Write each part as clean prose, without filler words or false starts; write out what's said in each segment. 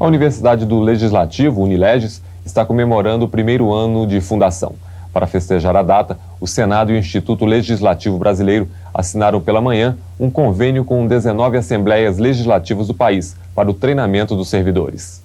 A Universidade do Legislativo, Unileges, está comemorando o primeiro ano de fundação. Para festejar a data, o Senado e o Instituto Legislativo Brasileiro assinaram pela manhã um convênio com 19 assembleias legislativas do país para o treinamento dos servidores.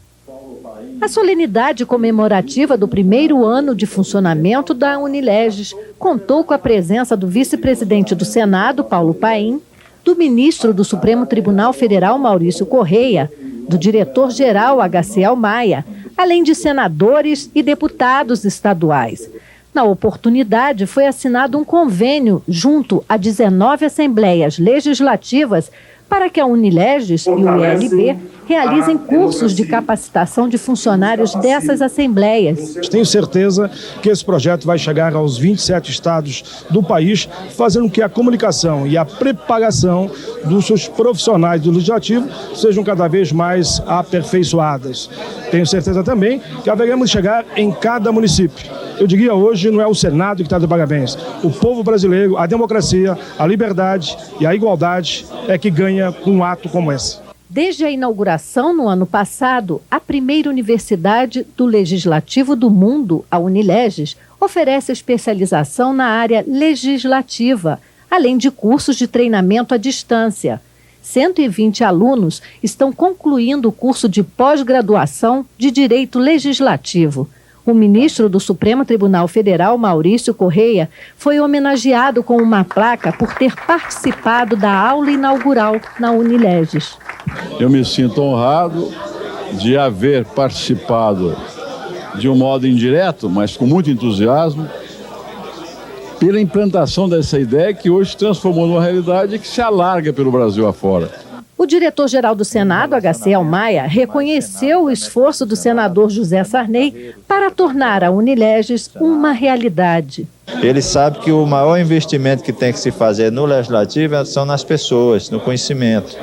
A solenidade comemorativa do primeiro ano de funcionamento da Unileges contou com a presença do vice-presidente do Senado, Paulo Paim, do ministro do Supremo Tribunal Federal, Maurício Correia, do diretor-geral, HCL Maia, além de senadores e deputados estaduais. Na oportunidade, foi assinado um convênio junto a 19 assembleias legislativas para que a Unileges e o ILB realizem cursos de capacitação de funcionários dessas assembleias. Tenho certeza que esse projeto vai chegar aos 27 estados do país, fazendo com que a comunicação e a preparação dos seus profissionais do Legislativo sejam cada vez mais aperfeiçoadas. Tenho certeza também que haveremos de chegar em cada município. Eu diria hoje, não é o Senado que está de parabéns. O povo brasileiro, a democracia, a liberdade e a igualdade é que ganha com um ato como esse. Desde a inauguração no ano passado, a primeira universidade do Legislativo do mundo, a Unileges, oferece especialização na área legislativa, além de cursos de treinamento à distância. 120 alunos estão concluindo o curso de pós-graduação de Direito Legislativo. O ministro do Supremo Tribunal Federal, Maurício Correia, foi homenageado com uma placa por ter participado da aula inaugural na Unileges. Eu me sinto honrado de haver participado de um modo indireto, mas com muito entusiasmo, pela implantação dessa ideia que hoje se transformou numa realidade que se alarga pelo Brasil afora. O diretor-geral do Senado, HCL Maia, reconheceu o esforço do senador José Sarney para tornar a Unileges uma realidade. Ele sabe que o maior investimento que tem que se fazer no Legislativo são nas pessoas, no conhecimento.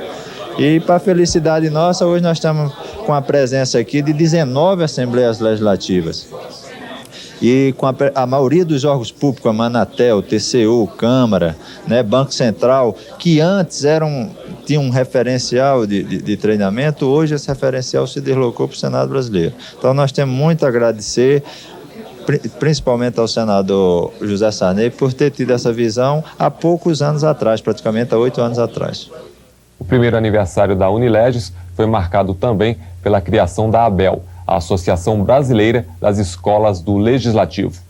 E, para a felicidade nossa, hoje nós estamos com a presença aqui de 19 Assembleias Legislativas. E com a maioria dos órgãos públicos, a Manatel, TCU, Câmara, Banco Central, que antes tinham um referencial de treinamento, hoje esse referencial se deslocou para o Senado brasileiro. Então nós temos muito a agradecer, principalmente ao senador José Sarney, por ter tido essa visão há poucos anos atrás, praticamente há 8 anos atrás. O primeiro aniversário da Unileges foi marcado também pela criação da ABEL, a Associação Brasileira das Escolas do Legislativo.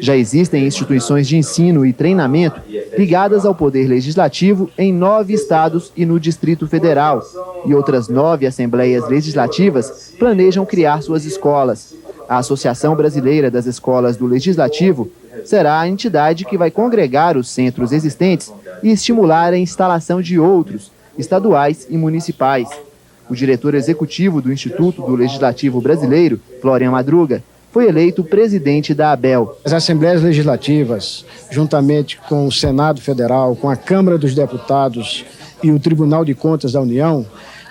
Já existem instituições de ensino e treinamento ligadas ao Poder Legislativo em 9 estados e no Distrito Federal. E outras 9 assembleias legislativas planejam criar suas escolas. A Associação Brasileira das Escolas do Legislativo será a entidade que vai congregar os centros existentes e estimular a instalação de outros, estaduais e municipais. O diretor executivo do Instituto do Legislativo Brasileiro, Florian Madruga, foi eleito presidente da ABEL. As Assembleias Legislativas, juntamente com o Senado Federal, com a Câmara dos Deputados e o Tribunal de Contas da União,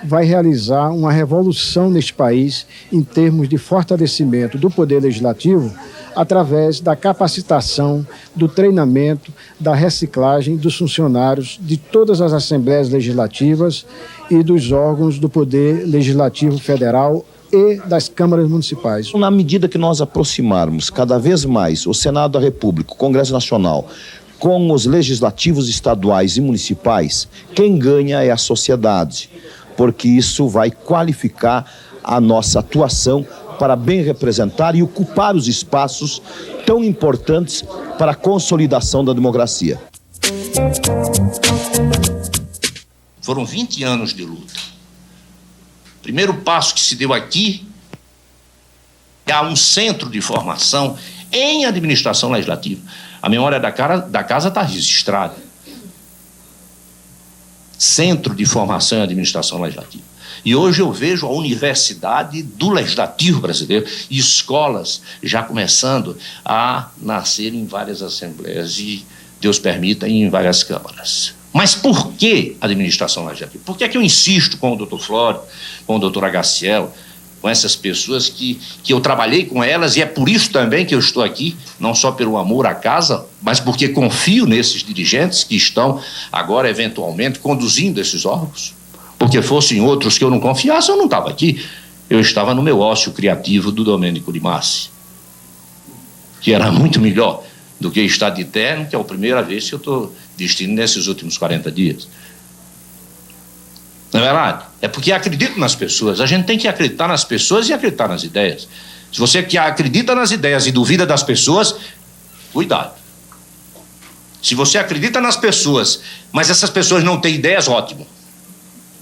vai realizar uma revolução neste país em termos de fortalecimento do Poder Legislativo através da capacitação, do treinamento, da reciclagem dos funcionários de todas as Assembleias Legislativas e dos órgãos do Poder Legislativo Federal e das câmaras municipais. Na medida que nós aproximarmos cada vez mais o Senado da República, o Congresso Nacional, com os legislativos estaduais e municipais, quem ganha é a sociedade, porque isso vai qualificar a nossa atuação para bem representar e ocupar os espaços tão importantes para a consolidação da democracia. Foram 20 anos de luta. O primeiro passo que se deu aqui é um centro de formação em administração legislativa. A memória da casa está registrada. Centro de formação em administração legislativa. E hoje eu vejo a Universidade do Legislativo Brasileiro e escolas já começando a nascer em várias assembleias e, Deus permita, em várias câmaras. Mas por que administração legislativa? Por que é que eu insisto com o doutor Flório, com o doutor HCL, com essas pessoas que eu trabalhei com elas, e é por isso também que eu estou aqui, não só pelo amor à casa, mas porque confio nesses dirigentes que estão agora, eventualmente, conduzindo esses órgãos. Porque fossem outros que eu não confiasse, eu não estava aqui. eu estava no meu ócio criativo do Domênico de Massi, que era muito melhor do que estar de terno, que é a primeira vez que eu estou vestindo nesses últimos 40 dias. Não é verdade? É porque acredito nas pessoas. A gente tem que acreditar nas pessoas e acreditar nas ideias. Se você que acredita nas ideias e duvida das pessoas, cuidado. Se você acredita nas pessoas, mas essas pessoas não têm ideias, ótimo.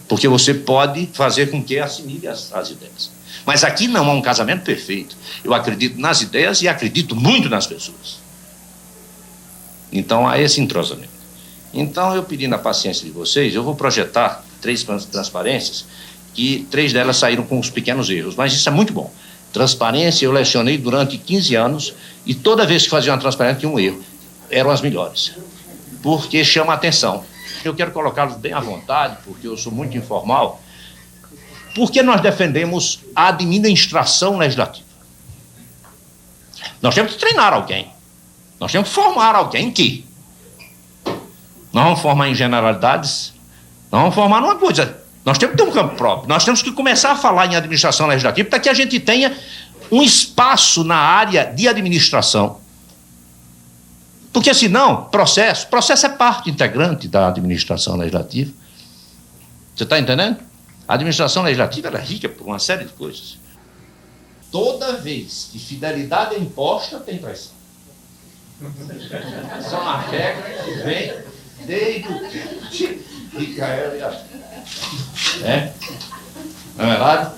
Porque você pode fazer com que assimile as ideias. Mas aqui não há um casamento perfeito. Eu acredito nas ideias e acredito muito nas pessoas. Então há esse entrosamento. Então eu pedindo a paciência de vocês, eu vou projetar 3 transparências, que 3 delas saíram com os pequenos erros, mas isso é muito bom. Transparência eu lecionei durante 15 anos e toda vez que fazia uma transparência tinha um erro. Eram as melhores, porque chama a atenção. Eu quero colocá-los bem à vontade, porque eu sou muito informal, porque nós defendemos a administração legislativa. Nós temos que treinar alguém, nós temos que formar alguém que nós vamos formar em generalidades, nós vamos formar numa coisa, nós temos que ter um campo próprio, nós temos que começar a falar em administração legislativa para que a gente tenha um espaço na área de administração. Porque senão, processo é parte integrante da administração legislativa. Você está entendendo? A administração legislativa é rica por uma série de coisas. Toda vez que fidelidade é imposta, tem traição. Essa é uma regra que vem desde o tempo de Micael e Abel. Não é verdade?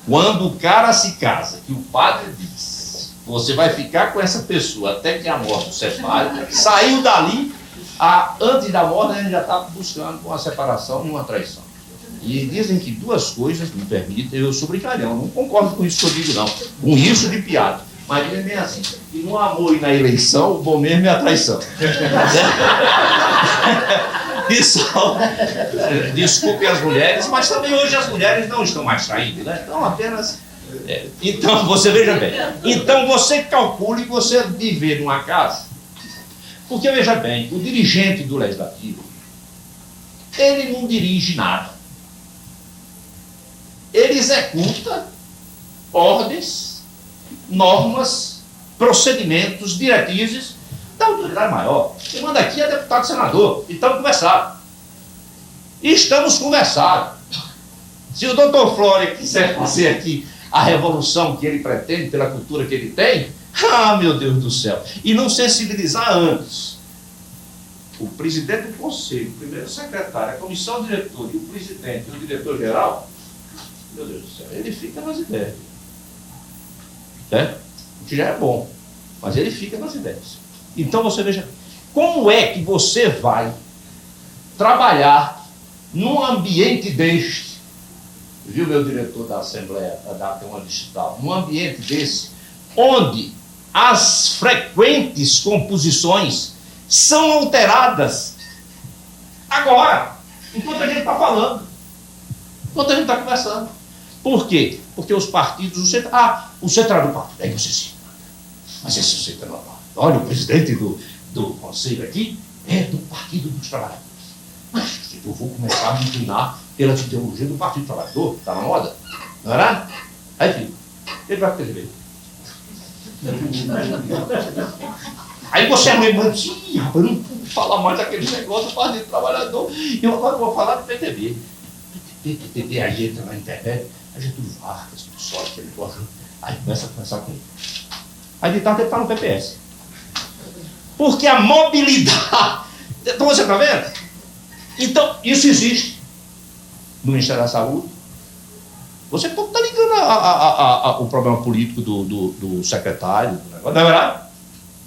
Quando o cara se casa, que o padre diz, você vai ficar com essa pessoa até que a morte o separe, saiu dali, antes da morte a gente já está buscando uma separação e uma traição. E dizem que 2 coisas me permitem, eu sou brincalhão, não concordo com isso que eu digo não, com isso de piada. Mas dizem bem assim, que no amor e na eleição, o bom mesmo é a traição. Isso, desculpem as mulheres, mas também hoje as mulheres não estão mais traindo, né? Então apenas... Então, você veja bem, então você calcule você viver numa casa, porque veja bem, o dirigente do legislativo, ele não dirige nada, ele executa ordens, normas, procedimentos, diretrizes da autoridade maior. Quem manda aqui é deputado e senador, e estamos conversando. Se o doutor Flória quiser fazer aqui a revolução que ele pretende, pela cultura que ele tem, meu Deus do céu, e não sensibilizar antes o presidente do conselho, o primeiro secretário, a comissão diretora e o presidente e o diretor-geral, meu Deus do céu, ele fica nas ideias. O que já é bom, mas ele fica nas ideias. Então você veja, como é que você vai trabalhar num ambiente deste, viu, meu diretor da Assembleia, da Câmara Distrital, num ambiente desse, onde as frequentes composições são alteradas agora, enquanto a gente está falando, enquanto a gente está conversando. Por quê? Porque os partidos, o central do partido, aí você sim, mas esse centro é normal. Olha, o presidente do conselho aqui é do Partido dos Trabalhadores. Mas eu vou começar a me inclinar pela ideologia do Partido Trabalhador, está na moda, não é verdade? Aí, filho, ele vai perceber. Aí você é rapaz, eu não vou falar mais daquele negócio do Partido Trabalhador, eu agora vou falar do PTB. PTB, aí entra na internet, a Getúlio Vargas, do sol, aquele negócio, aí começa a conversar com ele. Aí de tarde ele está no PPS. Porque a mobilidade... Então você está vendo? Então, isso existe no Ministério da Saúde. Você pode estar ligando o problema político do secretário, do negócio, não é verdade?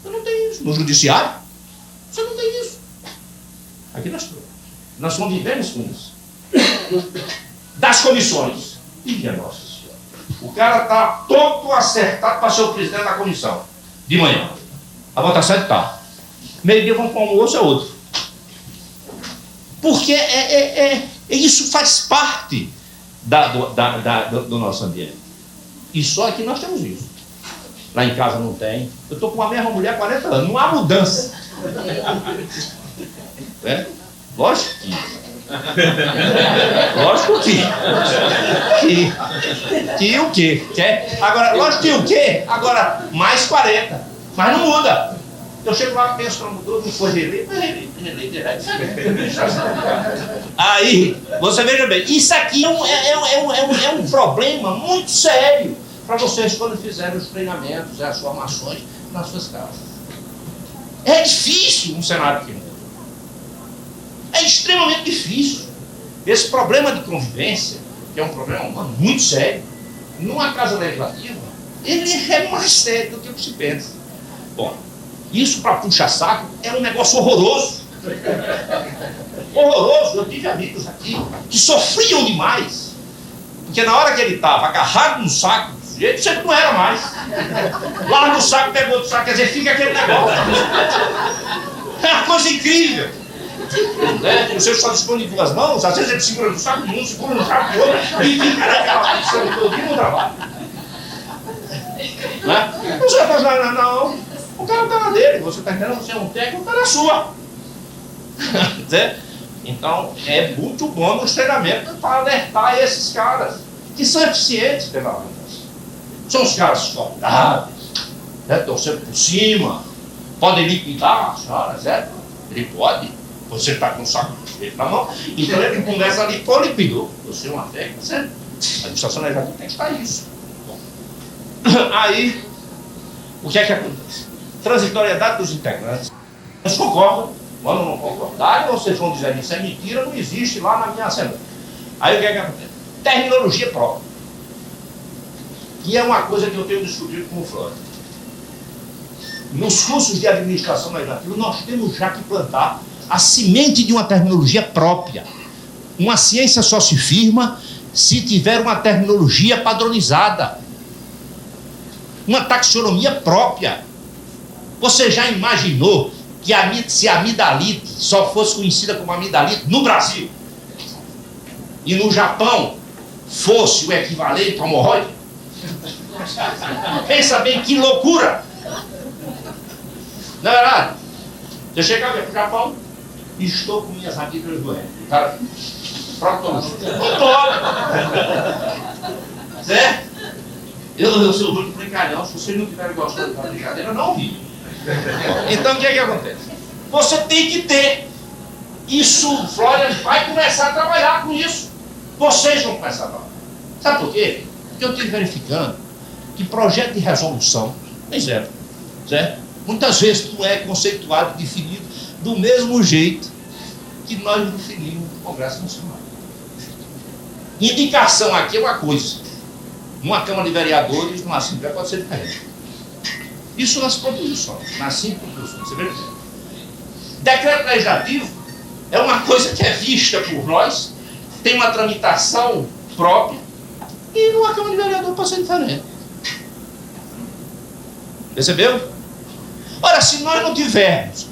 Você não tem isso. No judiciário, você não tem isso. Aqui nós convivemos com isso. Das comissões. Minha Nossa Senhora. O cara está todo acertado para ser o presidente da comissão. De manhã. A votação é de tarde. Meio-dia vão para o almoço, é outro. Porque isso faz parte do nosso ambiente. E só aqui nós temos isso. Lá em casa não tem. Eu estou com a mesma mulher há 40 anos. Não há mudança. Lógico que. Lógico que o quê? Agora, lógico que o quê? Agora, mais 40. Mas não muda. Eu chego lá, penso, não mudou, não foi reeleito, Aí, você veja bem, isso aqui é um problema muito sério para vocês quando fizerem os treinamentos, as formações nas suas casas. É difícil um cenário que muda. É extremamente difícil. Esse problema de convivência, que é um problema muito sério, numa casa legislativa, ele é mais sério do que o que se pensa. Bom, isso para puxa-saco é um negócio horroroso. Horroroso. Eu tive amigos aqui que sofriam demais, porque na hora que ele estava agarrado no saco, ele sempre não era mais. Lá no saco, pegou outro saco, quer dizer, fica aquele negócio. É uma coisa incrível. Né? Você só dispõe de duas mãos, às vezes ele segura no saco de um, segura no saco do outro, e fica naquela posição todo dia no trabalho. Né? Não sei fazer não. O cara está na dele, você está entendendo? Você é um técnico, está na sua. Então, é muito bom nos treinamentos para alertar esses caras que são eficientes pela vida. São os caras saudáveis, né? Estão sempre por cima, podem liquidar as senhoras, certo? Ele pode. Você está com o saco dele na mão, então ele conversa ali, pô, liquidou. Você é uma técnica, certo? A administração legislativa tem que estar isso. Aí, o que é que acontece? Transitoriedade dos integrantes. Eles concordam, quando não concordarem, vocês vão dizer isso é mentira, não existe lá na minha Assembleia. Aí o que é que acontece? Terminologia própria. E é uma coisa que eu tenho discutido com o Flávio. Nos cursos de administração legislativa, nós temos já que plantar a semente de uma terminologia própria. Uma ciência só se firma se tiver uma terminologia padronizada. Uma taxonomia própria. Você já imaginou que se a amidalite só fosse conhecida como amidalite no Brasil e no Japão fosse o equivalente ao hemorroide? Pensa bem que loucura! Não é verdade? Eu chegava para o Japão e estou com minhas amigas doentes. Cara, proctologista. Não pode! Certo? Eu sou muito brincalhão. Se vocês não estiverem gostando da brincadeira, não ri. Então, o que é que acontece? Você tem que ter. Isso, o Florian vai começar a trabalhar com isso. Vocês vão começar a trabalhar. Sabe por quê? Porque eu estive verificando que projeto de resolução tem zero. Certo? Muitas vezes não é conceituado, definido do mesmo jeito que nós definimos no Congresso Nacional. Indicação aqui é uma coisa. Numa Câmara de Vereadores, numa Assembleia, pode ser diferente. Isso nas proposições, nas 5 proposições. Você vê? Decreto legislativo é uma coisa que é vista por nós, tem uma tramitação própria, e numa Câmara de Vereadores pode ser diferente. Percebeu? Ora, se nós não tivermos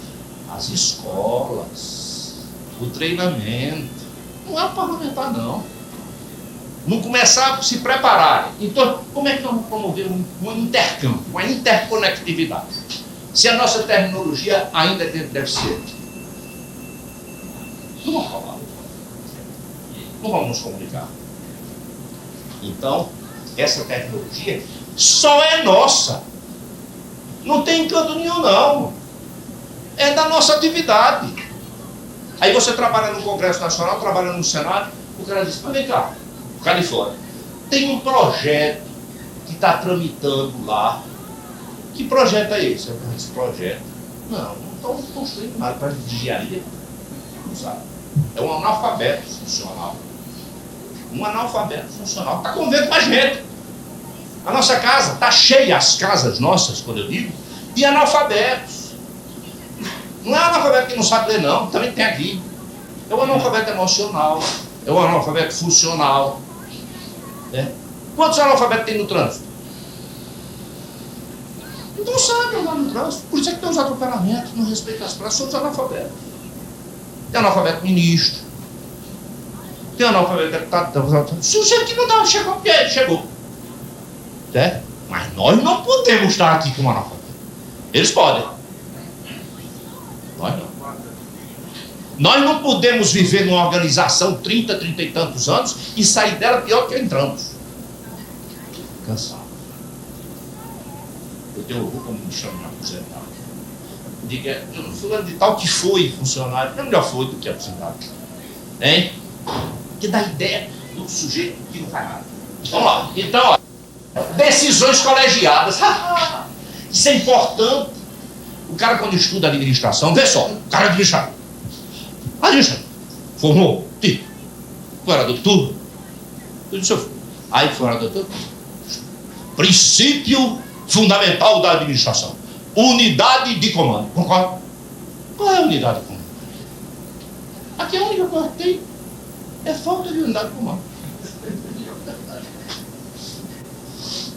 as escolas, o treinamento, não é o parlamentar, não. Não começar a se preparar. Então, como é que nós vamos promover um intercâmbio, uma interconectividade? Se a nossa terminologia ainda deve ser. Não vamos falar. Não vamos nos comunicar. Então, essa tecnologia só é nossa. Não tem encanto nenhum, não. É da nossa atividade. Aí você trabalha no Congresso Nacional, trabalha no Senado, o cara diz, mas vem cá, Califórnia, tem um projeto que está tramitando lá. Que projeto é esse? Esse projeto? Não estão construindo nada para engenharia. Não sabe. É um analfabeto funcional. Um analfabeto funcional. Está convivendo com a gente. A nossa casa está cheia, as casas nossas, quando eu digo, de analfabetos. Não é analfabeto que não sabe ler, não. Também tem aqui. É um analfabeto emocional. É um analfabeto funcional. É. Quantos analfabetos tem no trânsito? Não sabem andar no trânsito. Por isso é que tem os atropelamentos, não respeitam as praças, são os analfabetos. Tem analfabeto ministro. Tem analfabeto deputado. Sujeito que não estava chegou, porque ele chegou. Certo? Mas nós não podemos estar aqui com analfabeto. Eles podem. Nós não. Nós não podemos viver numa organização 30 e tantos anos e sair dela pior que entramos. Cansado. Eu tenho orgulho como me chamo de aposentado. Diga, fulano de tal que foi funcionário, não melhor foi do que aposentado. Hein? Que dá ideia do sujeito que não faz nada. Vamos lá. Então, ó, decisões colegiadas. Isso é importante. O cara, quando estuda administração, vê só, o cara administra. Formou, tipo, foi orador turno, tudo isso. Aí foi orador turno. Princípio fundamental da administração: unidade de comando. Concorda? Qual é a unidade de comando? Aqui a única coisa que tem é falta de unidade de comando.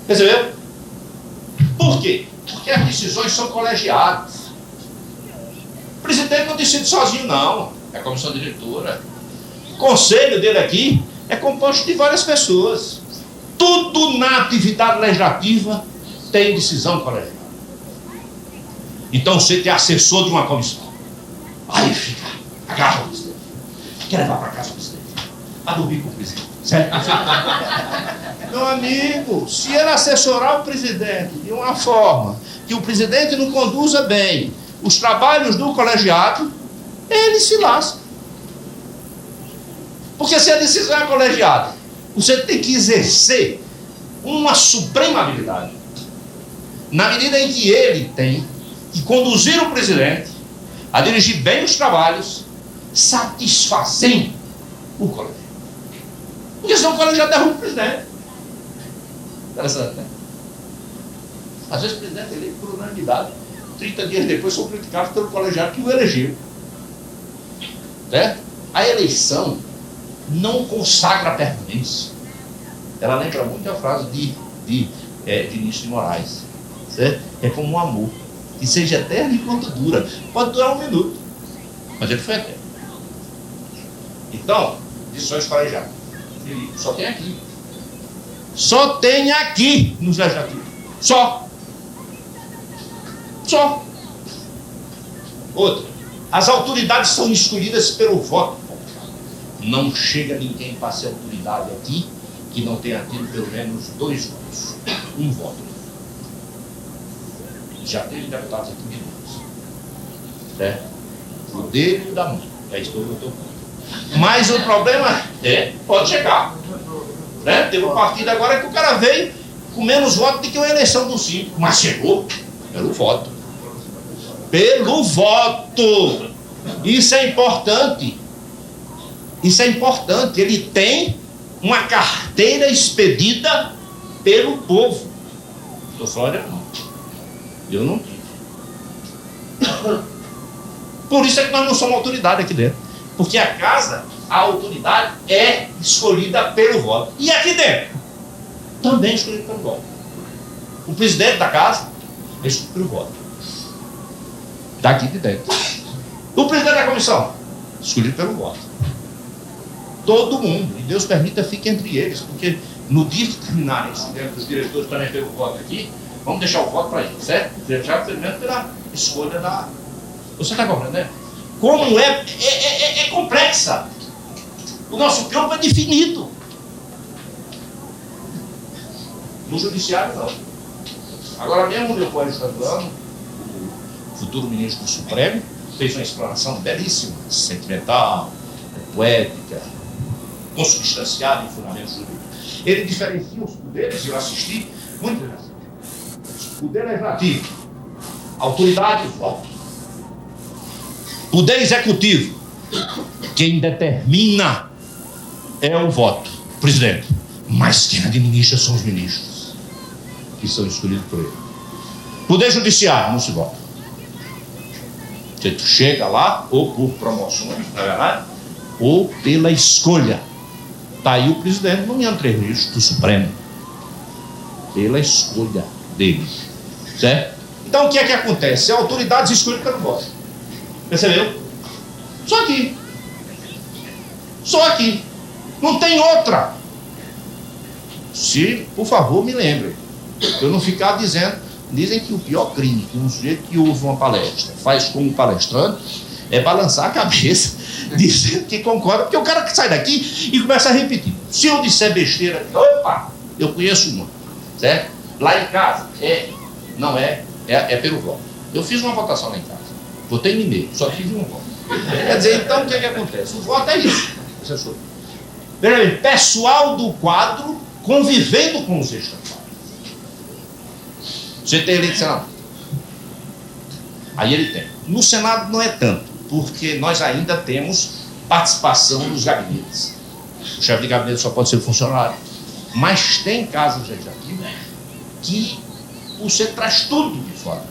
Percebeu? Por quê? Porque as decisões são colegiadas. O presidente não decide sozinho, não. É a comissão diretora. O conselho dele aqui é composto de várias pessoas. Tudo na atividade legislativa tem decisão colegiada. Então você é assessor de uma comissão. Aí fica, agarra o presidente. Quer levar para casa o presidente. A dormir com o presidente. Certo? Meu amigo, se ele assessorar o presidente de uma forma que o presidente não conduza bem os trabalhos do colegiado, ele se lasca. Porque se a decisão é colegiada, você tem que exercer uma suprema habilidade. Na medida em que ele tem que conduzir o presidente a dirigir bem os trabalhos, satisfazendo o colegiado. Porque senão o colegiado derruba o presidente. Interessante, né? Às vezes o presidente eleito por unanimidade, 30 dias depois são criticados pelo colegiado que o elegeu. Certo? A eleição não consagra a permanência. Ela lembra muito a frase de Vinícius de Moraes. Certo? É como um amor, que seja eterno enquanto dura. Pode durar 1 minuto, mas ele foi eterno. Então, decisões colegiadas. Só tem aqui. Só tem aqui nos legislativos. Só. Outra. As autoridades são escolhidas pelo voto. Não chega ninguém para ser autoridade aqui que não tenha tido pelo menos 2 votos. 1 voto. Já teve deputados aqui minutos. Certo? O dedo e o da mão. É isso que eu estou falando. Mas o problema pode chegar. Né? Teve um partido agora que o cara veio com menos votos do que uma eleição do 5. Mas chegou pelo voto. Pelo voto. Isso é importante. Isso é importante. Ele tem uma carteira expedida pelo povo. Estou falando, não. Eu não tive. Por isso é que nós não somos autoridade aqui dentro. Porque a casa, a autoridade é escolhida pelo voto. E aqui dentro, também é escolhido pelo voto. O presidente da casa é escolhido pelo voto. Daqui de dentro. O presidente da comissão, escolhido pelo voto. Todo mundo, e Deus permita, fique entre eles, porque no dia que terminarem, os diretores também pelo voto aqui, vamos deixar o voto para eles, certo? Deixar pelo menos pela escolha da... Você está compreendendo? Como é complexa. O nosso campo é definido. No judiciário, não. Agora mesmo, o Leopoldo Estadano, o futuro ministro do Supremo, fez uma explanação belíssima, sentimental, poética, consubstanciada em fundamentos jurídicos. Ele diferencia os poderes, eu assisti, muito interessante. Poder legislativo, autoridade e voto. Poder executivo, quem determina é o voto, presidente. Mas quem administra são os ministros, que são escolhidos por ele. Poder judiciário, não se vota. Você chega lá, ou por promoções, não é verdade? Ou pela escolha. Está aí o presidente nomeando 3 ministros do Supremo. Pela escolha dele. Certo? Então o que é que acontece? A autoridade escolhe pelo voto. Percebeu? Só aqui. Só aqui. Não tem outra. Se, por favor, me lembre. Eu não ficar dizendo. Dizem que o pior crime que um sujeito que ouve uma palestra faz como palestrante é balançar a cabeça, dizendo que concorda, porque o cara que sai daqui e começa a repetir. Se eu disser besteira, opa, eu conheço uma, certo? Lá em casa, não é pelo voto. Eu fiz uma votação lá em casa, votei em e-mail, só fiz um voto. Quer dizer, então, o que acontece? O voto é isso, professor. Veja bem, pessoal do quadro convivendo com os ex-quadros. Você tem eleito senador. Aí ele tem. No Senado não é tanto, porque nós ainda temos participação nos gabinetes. O chefe de gabinete só pode ser funcionário. Mas tem casos legislativos que você traz tudo de fora.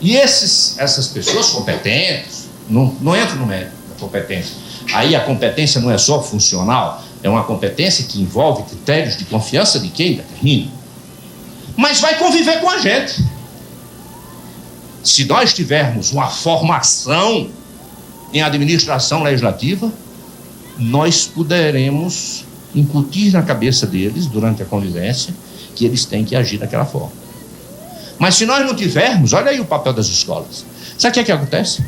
E essas pessoas competentes, não entram no mérito da competência. Aí a competência não é só funcional, é uma competência que envolve critérios de confiança de quem determina. Mas vai conviver com a gente. Se nós tivermos uma formação em administração legislativa, nós poderemos incutir na cabeça deles, durante a convivência, que eles têm que agir daquela forma. Mas se nós não tivermos, olha aí o papel das escolas. Sabe o que acontece?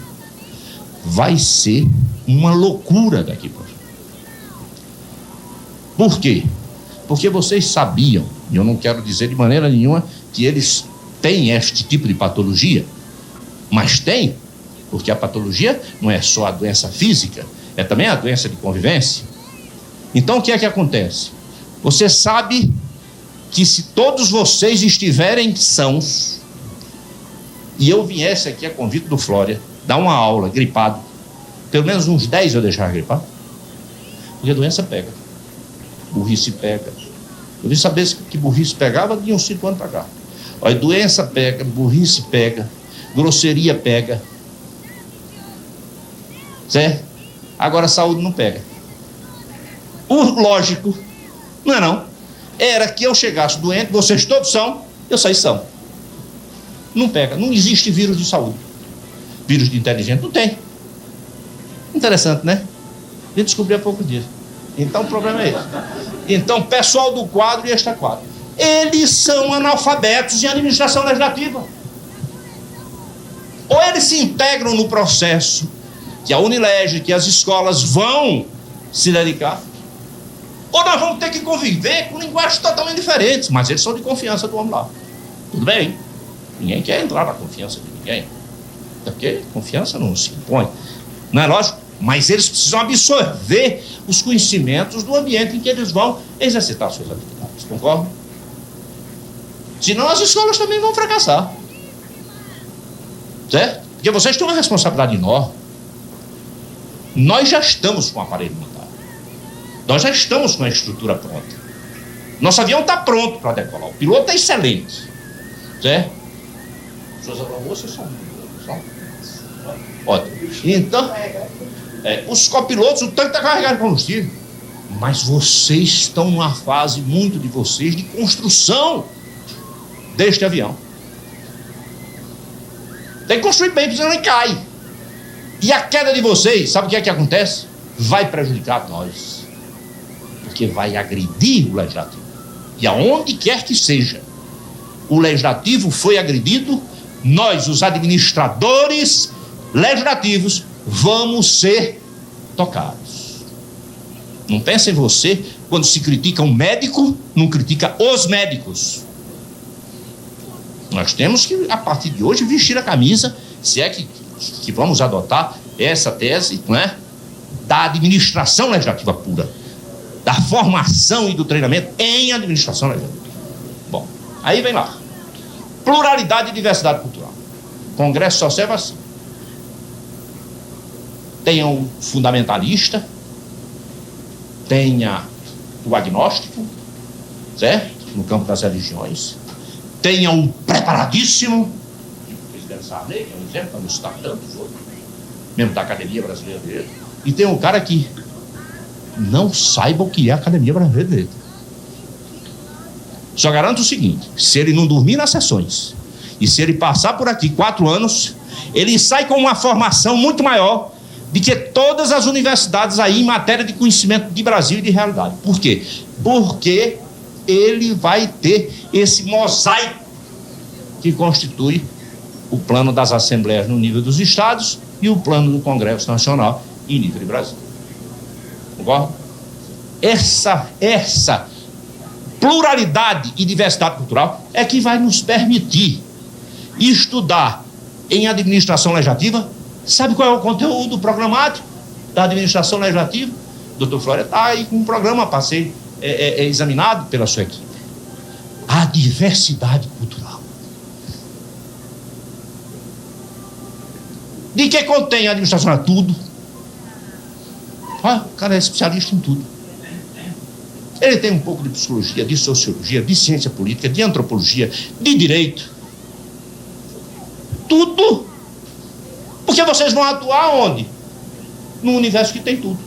Vai ser uma loucura daqui para frente. Por quê? Porque vocês sabiam, e eu não quero dizer de maneira nenhuma que eles têm este tipo de patologia, mas tem, porque a patologia não é só a doença física, é também a doença de convivência. Então o que é que acontece? Você sabe que se todos vocês estiverem sãos, e eu viesse aqui a convite do Flória, dar uma aula gripado, pelo menos uns 10 eu deixar gripado, porque a doença pega, burrice pega. Eu vi saber que burrice pegava de uns 5 anos para cá. Olha, doença pega, burrice pega, grosseria pega, certo? Agora a saúde não pega. O lógico, não, era que eu chegasse doente, vocês todos são, eu saí são. Não pega, não existe vírus de saúde. Vírus de inteligente não tem. Interessante, né? Eu descobri há pouco dia. Então o problema é esse. Então, pessoal do quadro e extra-quadro, eles são analfabetos em administração legislativa. Ou eles se integram no processo que a Unileg, que as escolas vão se dedicar, ou nós vamos ter que conviver com linguagens totalmente diferentes, mas eles são de confiança do homem lá. Tudo bem? Ninguém quer entrar na confiança de ninguém, porque confiança não se impõe. Não é lógico? Mas eles precisam absorver os conhecimentos do ambiente em que eles vão exercitar suas atividades. Concordam? Senão as escolas também vão fracassar. Certo? Porque vocês têm uma responsabilidade enorme. Nós já estamos com o aparelho militar. Nós já estamos com a estrutura pronta. Nosso avião está pronto para decolar. O piloto é excelente. Certo? Suas aeromoças são ótimo. Então, os copilotos, o tanque está carregado de combustível. Mas vocês estão numa fase, muito de vocês, de construção deste avião. Tem que construir bem, porque senão ele cai. E a queda de vocês, sabe o que é que acontece? Vai prejudicar nós. Porque vai agredir o legislativo. E aonde quer que seja, o legislativo foi agredido, nós, os administradores legislativos, vamos ser tocados. Não pense em você, quando se critica um médico, não critica os médicos. Nós temos que, a partir de hoje, vestir a camisa, se é que vamos adotar essa tese, não é? Da administração legislativa pura, da formação e do treinamento em administração legislativa. Bom, aí vem lá. Pluralidade e diversidade cultural. O Congresso só serve assim. Tenha o fundamentalista, tenha o agnóstico, certo? No campo das religiões. Tenha o preparadíssimo, o presidente Sarney, que é um exemplo, para não citar tantos outros, mesmo da Academia Brasileira de Direito. E tem um cara que não saiba o que é a Academia Brasileira de Direito. Só garanto o seguinte: se ele não dormir nas sessões, e se ele passar por aqui 4 anos, ele sai com uma formação muito maior de que todas as universidades aí em matéria de conhecimento de Brasil e de realidade. Por quê? Porque ele vai ter esse mosaico que constitui o plano das assembleias no nível dos estados e o plano do Congresso Nacional em nível de Brasil. Concorda? Essa pluralidade e diversidade cultural é que vai nos permitir estudar em administração legislativa. Sabe qual é o conteúdo programático da administração legislativa? O doutor Flória está aí com um programa para ser examinado pela sua equipe. A diversidade cultural. De que contém a administração? Tudo. O cara é especialista em tudo. Ele tem um pouco de psicologia, de sociologia, de ciência política, de antropologia, de direito. Tudo. Porque vocês vão atuar onde? No universo que tem tudo.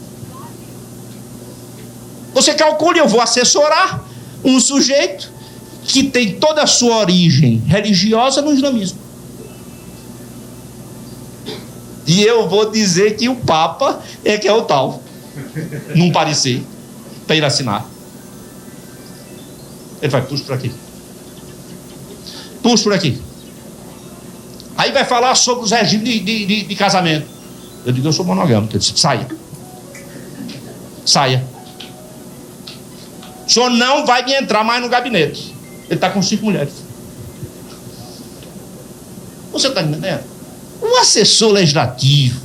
Você calcule, eu vou assessorar um sujeito que tem toda a sua origem religiosa no islamismo. E eu vou dizer que o Papa é que é o tal. Num parecer, para ele assinar. Ele vai, puxa por aqui. Puxa por aqui. Aí vai falar sobre os regimes de casamento. Eu digo, eu sou monogâmico. Ele disse, saia. Saia. O senhor não vai me entrar mais no gabinete. Ele está com 5 mulheres. Você está entendendo? O assessor legislativo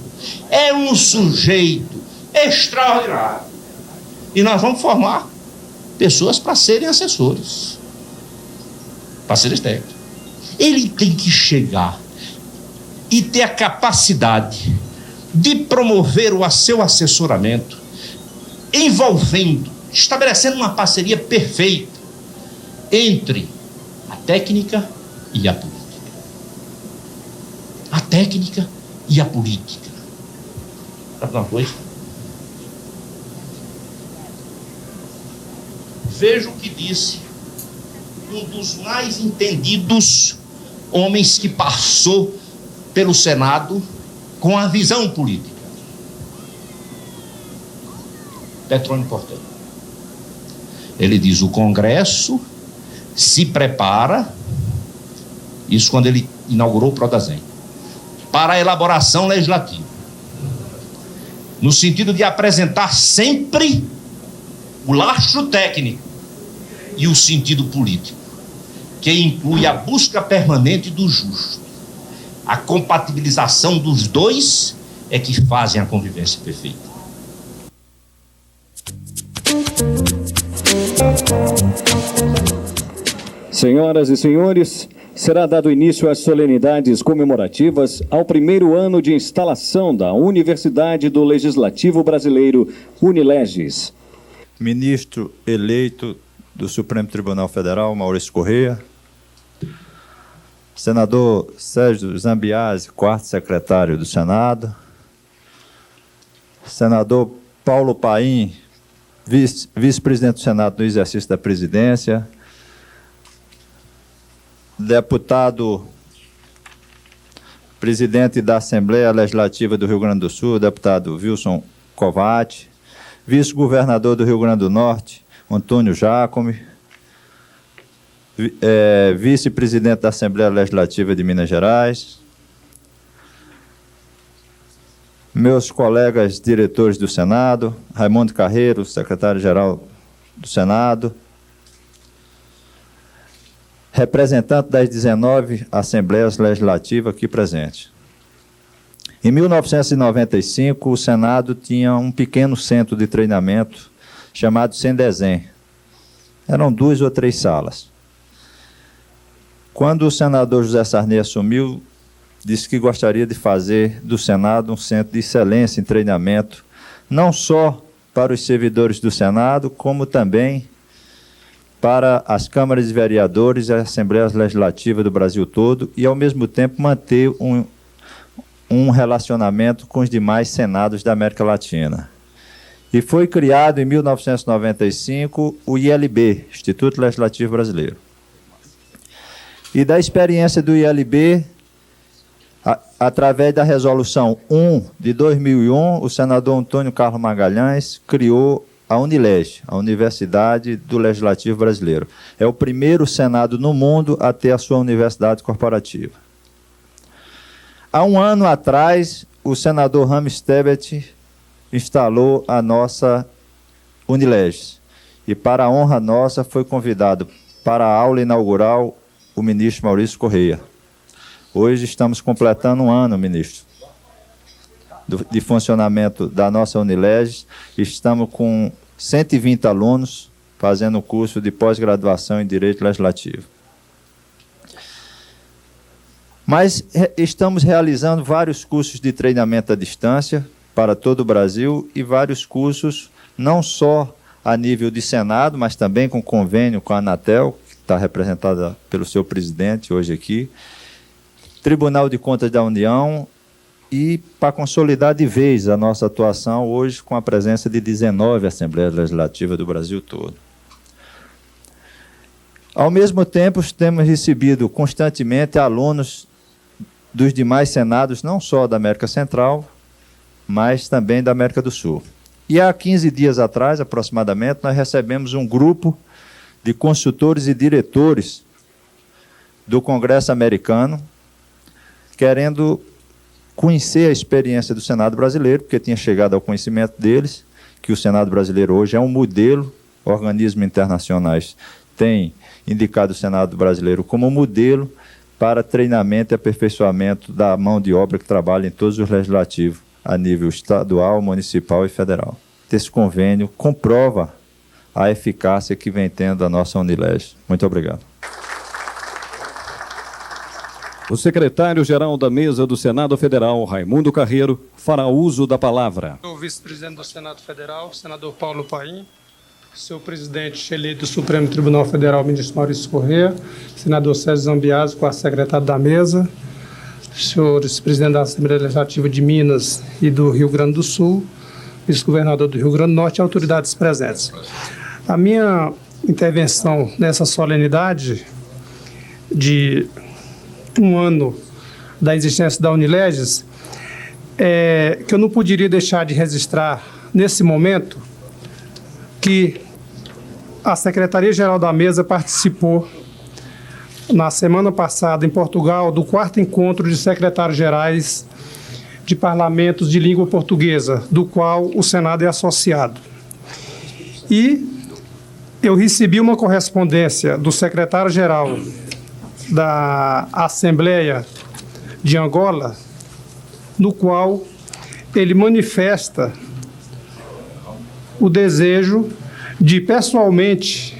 é um sujeito extraordinário. E nós vamos formar pessoas para serem assessores. Parceiros técnicos. Ele tem que chegar e ter a capacidade de promover o seu assessoramento, envolvendo, estabelecendo uma parceria perfeita entre a técnica e a política. A técnica e a política. Sabe uma coisa? Veja o que disse um dos mais entendidos homens que passou pelo Senado com a visão política. Petrônio Portela. Ele diz, o Congresso se prepara, isso quando ele inaugurou o Prodasem, para a elaboração legislativa, no sentido de apresentar sempre o lastro técnico e o sentido político, que inclui a busca permanente do justo. A compatibilização dos dois é que fazem a convivência perfeita. Senhoras e senhores, será dado início às solenidades comemorativas ao primeiro ano de instalação da Universidade do Legislativo Brasileiro, Unileges. Ministro eleito do Supremo Tribunal Federal, Maurício Correia. Senador Sérgio Zambiase, quarto secretário do Senado. Senador Paulo Paim, vice-presidente do Senado no exercício da presidência. Deputado presidente da Assembleia Legislativa do Rio Grande do Sul, deputado Wilson Covatti. Vice-governador do Rio Grande do Norte, Antônio Jacome. Vice-presidente da Assembleia Legislativa de Minas Gerais. Meus colegas diretores do Senado, Raimundo Carreiro, secretário-geral do Senado. Representante das 19 Assembleias Legislativas aqui presentes. Em 1995, o Senado tinha um pequeno centro de treinamento chamado Sendesem. Eram 2 ou 3 salas. Quando o senador José Sarney assumiu, disse que gostaria de fazer do Senado um centro de excelência em treinamento, não só para os servidores do Senado, como também para as câmaras de vereadores e as assembleias legislativas do Brasil todo, e, ao mesmo tempo, manter um relacionamento com os demais senados da América Latina. E foi criado, em 1995, o ILB, Instituto Legislativo Brasileiro. E da experiência do ILB, através da Resolução 1 de 2001, o senador Antônio Carlos Magalhães criou a Unileg, a Universidade do Legislativo Brasileiro. É o primeiro Senado no mundo a ter a sua universidade corporativa. Há um ano atrás, o senador Rames Tebet instalou a nossa Unileges. E para a honra nossa foi convidado para a aula inaugural o ministro Maurício Correia. Hoje estamos completando um ano, ministro, de funcionamento da nossa Unileges. Estamos com 120 alunos fazendo o curso de pós-graduação em Direito Legislativo. Mas estamos realizando vários cursos de treinamento à distância para todo o Brasil e vários cursos não só a nível de Senado, mas também com convênio com a Anatel, que está representada pelo seu presidente hoje aqui, Tribunal de Contas da União, e para consolidar de vez a nossa atuação hoje com a presença de 19 Assembleias Legislativas do Brasil todo. Ao mesmo tempo, temos recebido constantemente alunos dos demais senados, não só da América Central, mas também da América do Sul. E há 15 dias atrás, aproximadamente, nós recebemos um grupo de consultores e diretores do Congresso americano, querendo conhecer a experiência do Senado brasileiro, porque tinha chegado ao conhecimento deles que o Senado brasileiro hoje é um modelo, organismos internacionais têm indicado o Senado brasileiro como modelo para treinamento e aperfeiçoamento da mão de obra que trabalha em todos os legislativos, a nível estadual, municipal e federal. Esse convênio comprova a eficácia que vem tendo a nossa Unileges. Muito obrigado. O secretário-geral da Mesa do Senado Federal, Raimundo Carreiro, fará uso da palavra. O vice-presidente do Senado Federal, senador Paulo Paim, seu presidente eleito do Supremo Tribunal Federal, ministro Maurício Correia, senador César Zambiase, com a secretária da Mesa, senhores presidente da Assembleia Legislativa de Minas e do Rio Grande do Sul, vice-governador do Rio Grande do Norte e autoridades presentes. A minha intervenção nessa solenidade de um ano da existência da Unileges é que eu não poderia deixar de registrar nesse momento que a Secretaria-Geral da Mesa participou na semana passada em Portugal do 4º encontro de secretários-gerais de parlamentos de língua portuguesa, do qual o Senado é associado. E eu recebi uma correspondência do secretário-geral da Assembleia de Angola, no qual ele manifesta o desejo de pessoalmente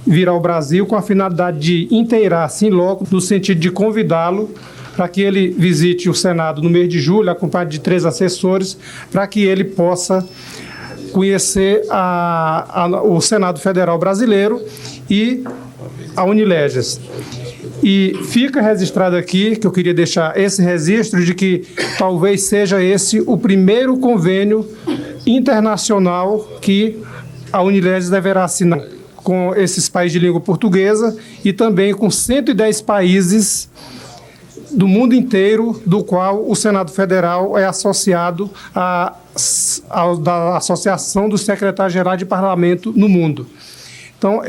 vir ao Brasil com a finalidade de inteirar-se in loco, no sentido de convidá-lo para que ele visite o Senado no mês de julho, acompanhado de 3 assessores, para que ele possa conhecer o Senado Federal brasileiro e a Unileges. E fica registrado aqui, que eu queria deixar esse registro de que talvez seja esse o primeiro convênio internacional que a Unileges deverá assinar com esses países de língua portuguesa e também com 110 países do mundo inteiro, do qual o Senado Federal é associado da Associação dos Secretários-Gerais de Parlamento no mundo. Então,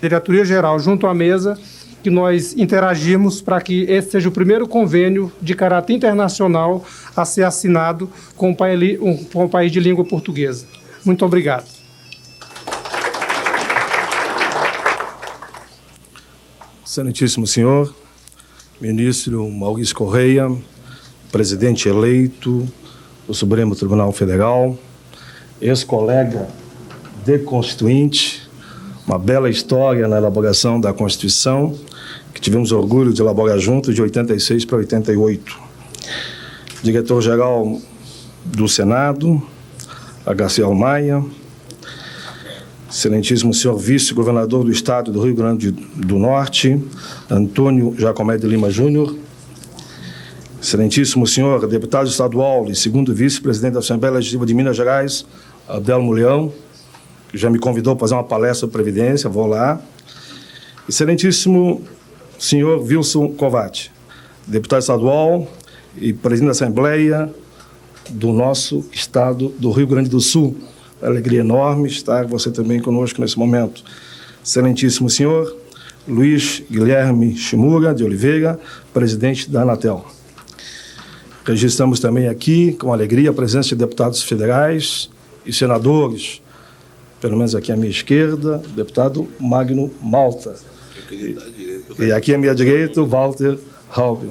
diretoria-geral, junto à mesa, que nós interagimos para que esse seja o primeiro convênio de caráter internacional a ser assinado com um país de língua portuguesa. Muito obrigado. Excelentíssimo senhor, ministro Maurício Correia, presidente eleito do Supremo Tribunal Federal, ex-colega de constituinte, uma bela história na elaboração da Constituição, que tivemos orgulho de elaborar juntos de 86 para 88. Diretor-geral do Senado, Garcia Maia, excelentíssimo senhor vice-governador do Estado do Rio Grande do Norte, Antônio Jacomé de Lima Júnior, excelentíssimo senhor deputado estadual e segundo vice-presidente da Assembleia Legislativa de Minas Gerais, Adelmo Leão, que já me convidou para fazer uma palestra sobre Previdência, vou lá. Excelentíssimo senhor Wilson Covatti, deputado estadual e presidente da Assembleia do nosso Estado do Rio Grande do Sul. Alegria enorme estar você também conosco nesse momento. Excelentíssimo senhor Luiz Guilherme Shimura de Oliveira, presidente da Anatel. Registramos também aqui, com alegria, a presença de deputados federais e senadores, pelo menos aqui à minha esquerda, o deputado Magno Malta. E aqui à minha direita, o Walter Raub.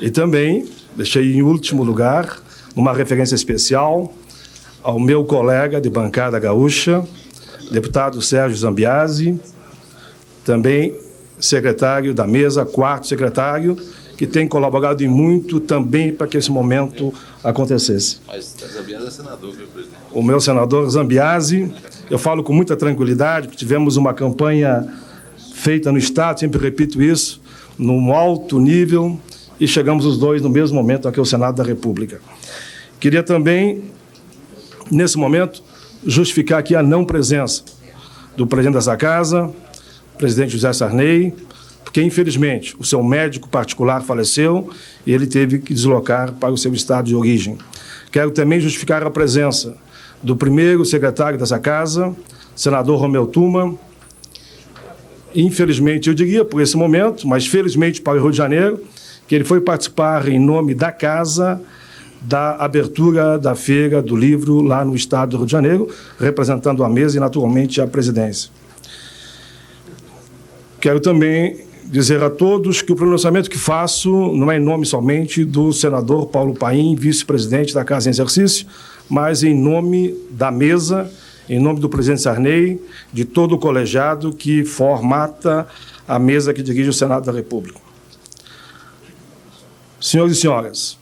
E também deixei em último lugar uma referência especial ao meu colega de bancada gaúcha, deputado Sérgio Zambiase, também secretário da mesa, quarto secretário, que tem colaborado em muito também para que esse momento acontecesse. Mas Zambiase é senador, viu, presidente? O meu senador Zambiase, eu falo com muita tranquilidade, porque tivemos uma campanha feita no Estado, sempre repito isso, num alto nível, e chegamos os dois no mesmo momento aqui ao Senado da República. Queria também, nesse momento, justificar aqui a não presença do presidente dessa casa, presidente José Sarney, porque, infelizmente, o seu médico particular faleceu e ele teve que deslocar para o seu estado de origem. Quero também justificar a presença do primeiro secretário dessa casa, senador Romeu Tuma. Infelizmente, eu diria, por esse momento, mas felizmente para o Rio de Janeiro, que ele foi participar em nome da casa da abertura da Feira do Livro lá no estado do Rio de Janeiro, representando a mesa e, naturalmente, a presidência. Quero também dizer a todos que o pronunciamento que faço não é em nome somente do senador Paulo Paim, vice-presidente da Casa em Exercício, mas em nome da mesa, em nome do presidente Sarney, de todo o colegiado que formata a mesa que dirige o Senado da República. Senhores e senhoras,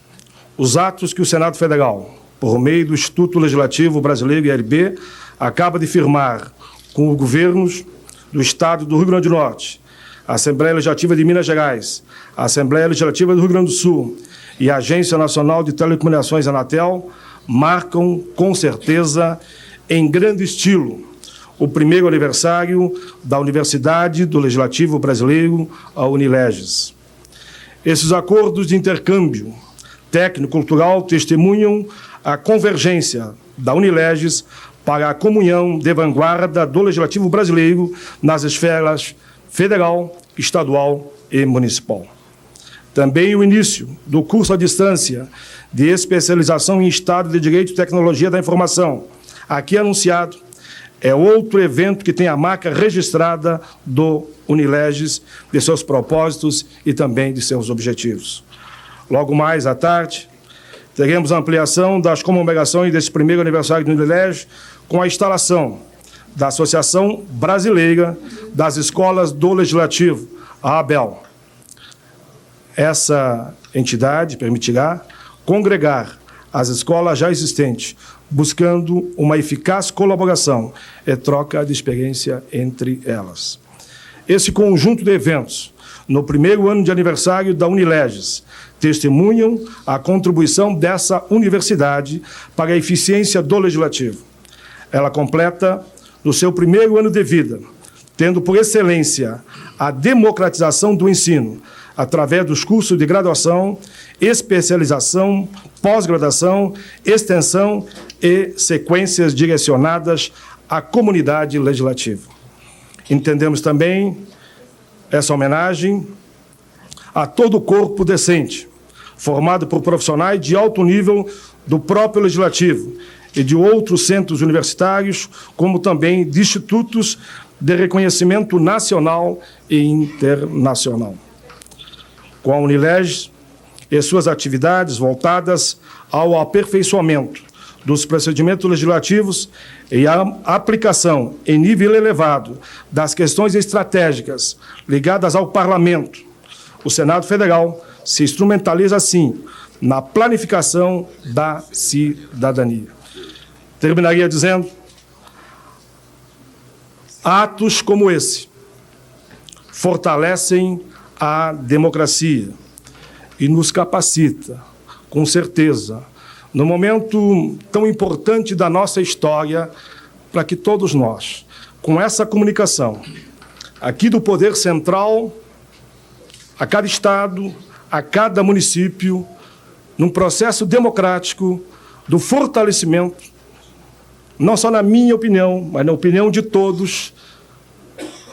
os atos que o Senado Federal, por meio do Instituto Legislativo Brasileiro, ILB, acaba de firmar com os governos do Estado do Rio Grande do Norte, a Assembleia Legislativa de Minas Gerais, a Assembleia Legislativa do Rio Grande do Sul e a Agência Nacional de Telecomunicações, Anatel, marcam, com certeza, em grande estilo, o primeiro aniversário da Universidade do Legislativo Brasileiro, a Unileges. Esses acordos de intercâmbio técnico-cultural testemunham a convergência da Unileges para a comunhão de vanguarda do Legislativo brasileiro nas esferas federal, estadual e municipal. Também o início do curso à distância de especialização em Estado de Direito e Tecnologia da Informação, aqui anunciado, é outro evento que tem a marca registrada do Unileges, de seus propósitos e também de seus objetivos. Logo mais à tarde, teremos a ampliação das comemorações desse primeiro aniversário do Unileges com a instalação da Associação Brasileira das Escolas do Legislativo, a ABEL. Essa entidade permitirá congregar as escolas já existentes, buscando uma eficaz colaboração e troca de experiência entre elas. Esse conjunto de eventos, no primeiro ano de aniversário da Unileges, testemunham a contribuição dessa universidade para a eficiência do Legislativo. Ela completa no seu primeiro ano de vida, tendo por excelência a democratização do ensino, através dos cursos de graduação, especialização, pós-graduação, extensão e sequências direcionadas à comunidade legislativa. Entendemos também essa homenagem a todo o corpo decente, formado por profissionais de alto nível do próprio Legislativo e de outros centros universitários, como também de institutos de reconhecimento nacional e internacional. Com a Unileges e suas atividades voltadas ao aperfeiçoamento dos procedimentos legislativos e a aplicação em nível elevado das questões estratégicas ligadas ao Parlamento, o Senado Federal se instrumentaliza, assim, na planificação da cidadania. Terminaria dizendo, atos como esse fortalecem a democracia e nos capacita, com certeza, no momento tão importante da nossa história, para que todos nós, com essa comunicação, aqui do Poder Central, a cada Estado, a cada município, num processo democrático do fortalecimento, não só na minha opinião, mas na opinião de todos,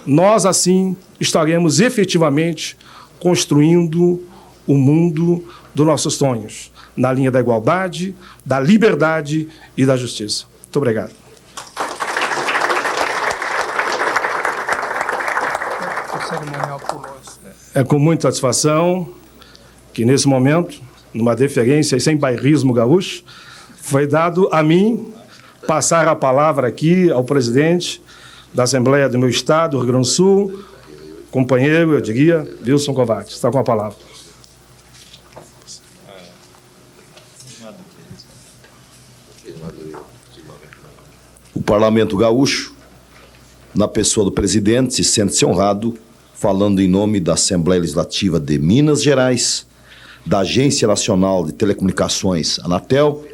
nós, assim, estaremos efetivamente construindo o mundo dos nossos sonhos, na linha da igualdade, da liberdade e da justiça. Muito obrigado. É com muita satisfação que, nesse momento, numa deferência e sem bairrismo gaúcho, foi dado a mim passar a palavra aqui ao presidente da Assembleia do meu Estado, do Rio Grande do Sul, companheiro, eu diria, Wilson Kovács. Está com a palavra. O Parlamento Gaúcho, na pessoa do presidente, sente-se honrado, falando em nome da Assembleia Legislativa de Minas Gerais, da Agência Nacional de Telecomunicações, Anatel,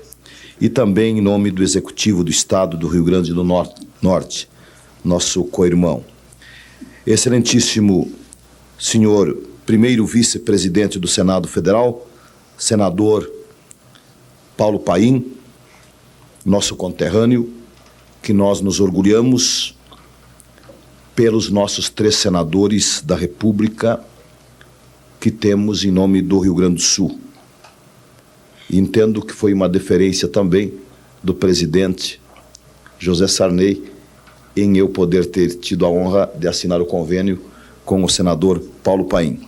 e também em nome do Executivo do Estado do Rio Grande do Norte, nosso co-irmão. Excelentíssimo senhor primeiro vice-presidente do Senado Federal, senador Paulo Paim, nosso conterrâneo, que nós nos orgulhamos pelos nossos 3 senadores da República que temos em nome do Rio Grande do Sul. E entendo que foi uma deferência também do presidente José Sarney em eu poder ter tido a honra de assinar o convênio com o senador Paulo Paim.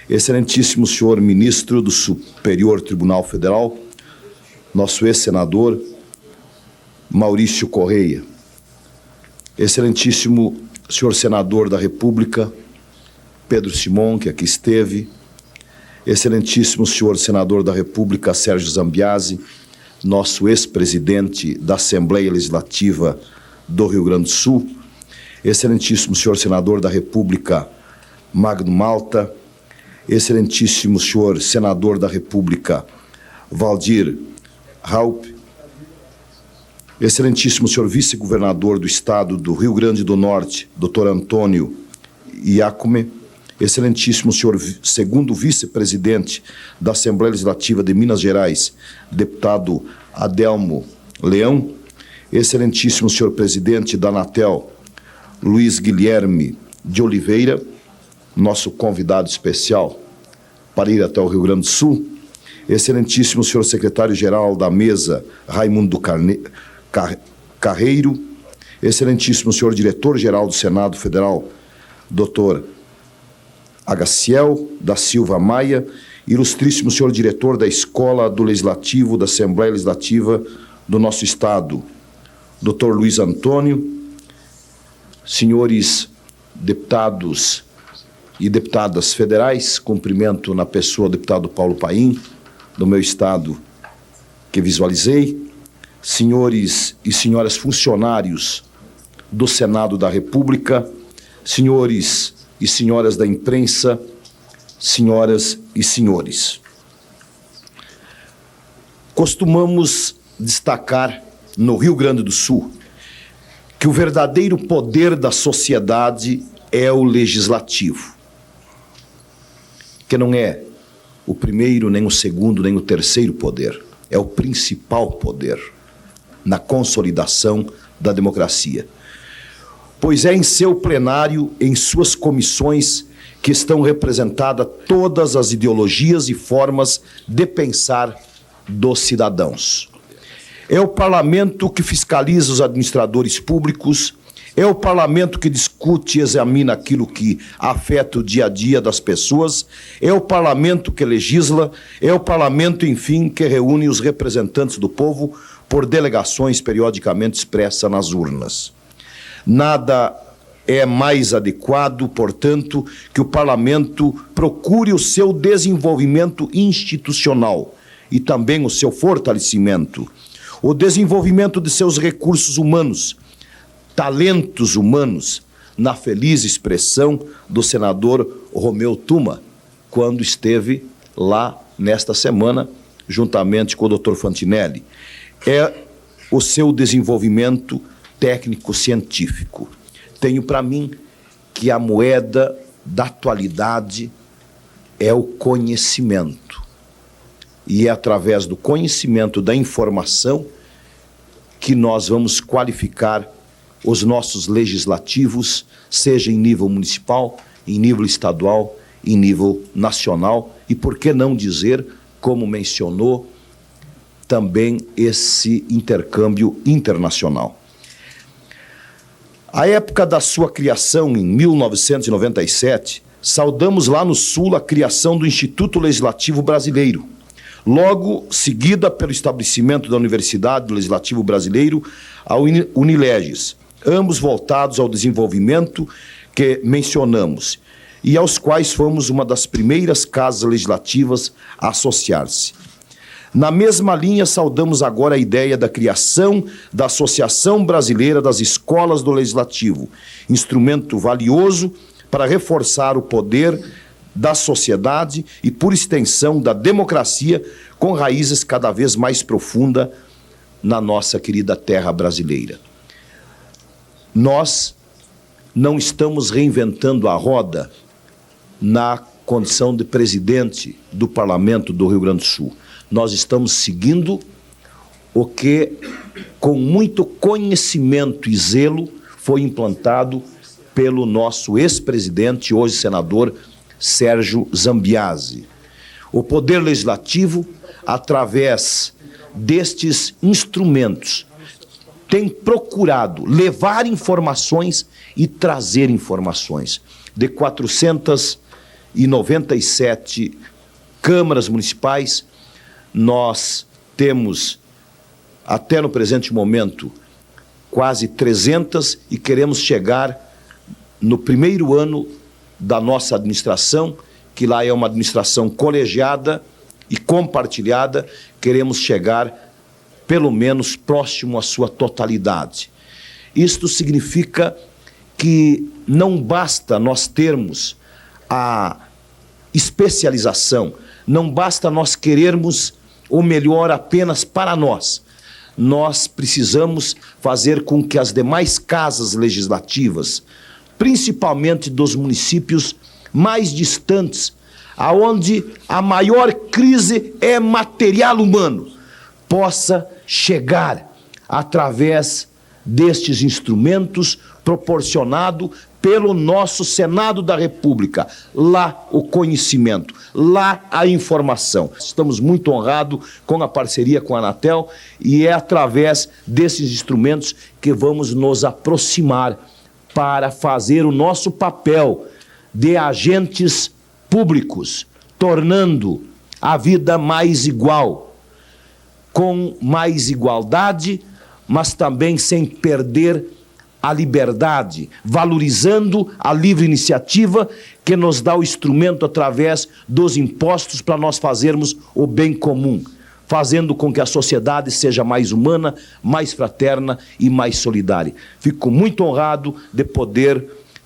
Excelentíssimo senhor ministro do Superior Tribunal Federal, nosso ex-senador Maurício Correia. Excelentíssimo senhor senador da República, Pedro Simon, que aqui esteve, excelentíssimo senhor senador da República, Sérgio Zambiase, nosso ex-presidente da Assembleia Legislativa do Rio Grande do Sul, excelentíssimo senhor senador da República, Magno Malta, excelentíssimo senhor senador da República, Valdir Raup, excelentíssimo senhor vice-governador do Estado do Rio Grande do Norte, Dr. Antônio Iacome, excelentíssimo senhor segundo vice-presidente da Assembleia Legislativa de Minas Gerais, deputado Adelmo Leão, excelentíssimo senhor presidente da Anatel, Luiz Guilherme de Oliveira, nosso convidado especial para ir até o Rio Grande do Sul, excelentíssimo senhor secretário-geral da mesa, Raimundo Carreiro, excelentíssimo senhor diretor-geral do Senado Federal, Dr. Agaciel da Silva Maia, ilustríssimo senhor diretor da Escola do Legislativo da Assembleia Legislativa do nosso Estado, Dr. Luiz Antônio, senhores deputados e deputadas federais, cumprimento na pessoa do deputado Paulo Paim, do meu Estado, que visualizei, senhores e senhoras funcionários do Senado da República, senhores e senhoras da imprensa, senhoras e senhores. Costumamos destacar no Rio Grande do Sul que o verdadeiro poder da sociedade é o legislativo, que não é o primeiro, nem o segundo, nem o terceiro poder, é o principal poder na consolidação da democracia. Pois é em seu plenário, em suas comissões, que estão representadas todas as ideologias e formas de pensar dos cidadãos. É o parlamento que fiscaliza os administradores públicos, é o parlamento que discute e examina aquilo que afeta o dia a dia das pessoas, é o parlamento que legisla, é o parlamento, enfim, que reúne os representantes do povo por delegações periodicamente expressas nas urnas. Nada é mais adequado, portanto, que o parlamento procure o seu desenvolvimento institucional e também o seu fortalecimento, o desenvolvimento de seus recursos humanos, talentos humanos, na feliz expressão do senador Romeu Tuma, quando esteve lá nesta semana, juntamente com o Dr. Fantinelli. É o seu desenvolvimento técnico-científico. Tenho para mim que a moeda da atualidade é o conhecimento. E é através do conhecimento, da informação, que nós vamos qualificar os nossos legislativos, seja em nível municipal, em nível estadual, em nível nacional, e por que não dizer, como mencionou também esse intercâmbio internacional. A época da sua criação, em 1997, saudamos lá no Sul a criação do Instituto Legislativo Brasileiro, logo seguida pelo estabelecimento da Universidade do Legislativo Brasileiro, a Unileges, ambos voltados ao desenvolvimento que mencionamos, e aos quais fomos uma das primeiras casas legislativas a associar-se. Na mesma linha, saudamos agora a ideia da criação da Associação Brasileira das Escolas do Legislativo, instrumento valioso para reforçar o poder da sociedade e, por extensão, da democracia, com raízes cada vez mais profundas na nossa querida terra brasileira. Nós não estamos reinventando a roda na condição de presidente do Parlamento do Rio Grande do Sul. Nós estamos seguindo o que, com muito conhecimento e zelo, foi implantado pelo nosso ex-presidente, hoje senador, Sérgio Zambiase. O Poder Legislativo, através destes instrumentos, tem procurado levar informações e trazer informações. De 497 câmaras municipais, nós temos, até no presente momento, quase 300 e queremos chegar no primeiro ano da nossa administração, que lá é uma administração colegiada e compartilhada, queremos chegar pelo menos próximo à sua totalidade. Isto significa que não basta nós termos a especialização, não basta nós querermos o melhor apenas para nós. Nós precisamos fazer com que as demais casas legislativas, principalmente dos municípios mais distantes, aonde a maior crise é material humano, possa chegar através destes instrumentos proporcionado pelo nosso Senado da República. Lá o conhecimento, lá a informação. Estamos muito honrados com a parceria com a Anatel e é através desses instrumentos que vamos nos aproximar para fazer o nosso papel de agentes públicos, tornando a vida mais igual, com mais igualdade, mas também sem perder a liberdade, valorizando a livre iniciativa que nos dá o instrumento através dos impostos para nós fazermos o bem comum, fazendo com que a sociedade seja mais humana, mais fraterna e mais solidária. Fico muito honrado de poder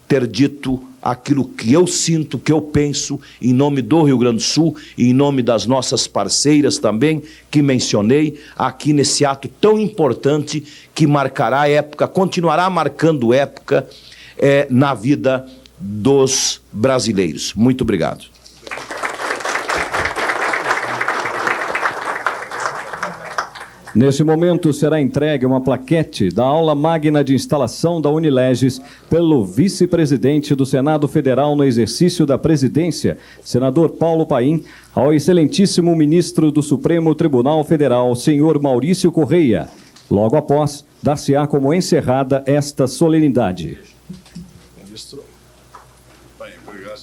ter dito aquilo que eu sinto, que eu penso, em nome do Rio Grande do Sul e em nome das nossas parceiras também, que mencionei aqui nesse ato tão importante que marcará época, continuará marcando época na vida dos brasileiros. Muito obrigado. Nesse momento será entregue uma plaquete da aula magna de instalação da Unileges pelo vice-presidente do Senado Federal no exercício da presidência, senador Paulo Paim, ao excelentíssimo ministro do Supremo Tribunal Federal, senhor Maurício Correia. Logo após, dar-se-á como encerrada esta solenidade. Ministro. Paim, obrigado.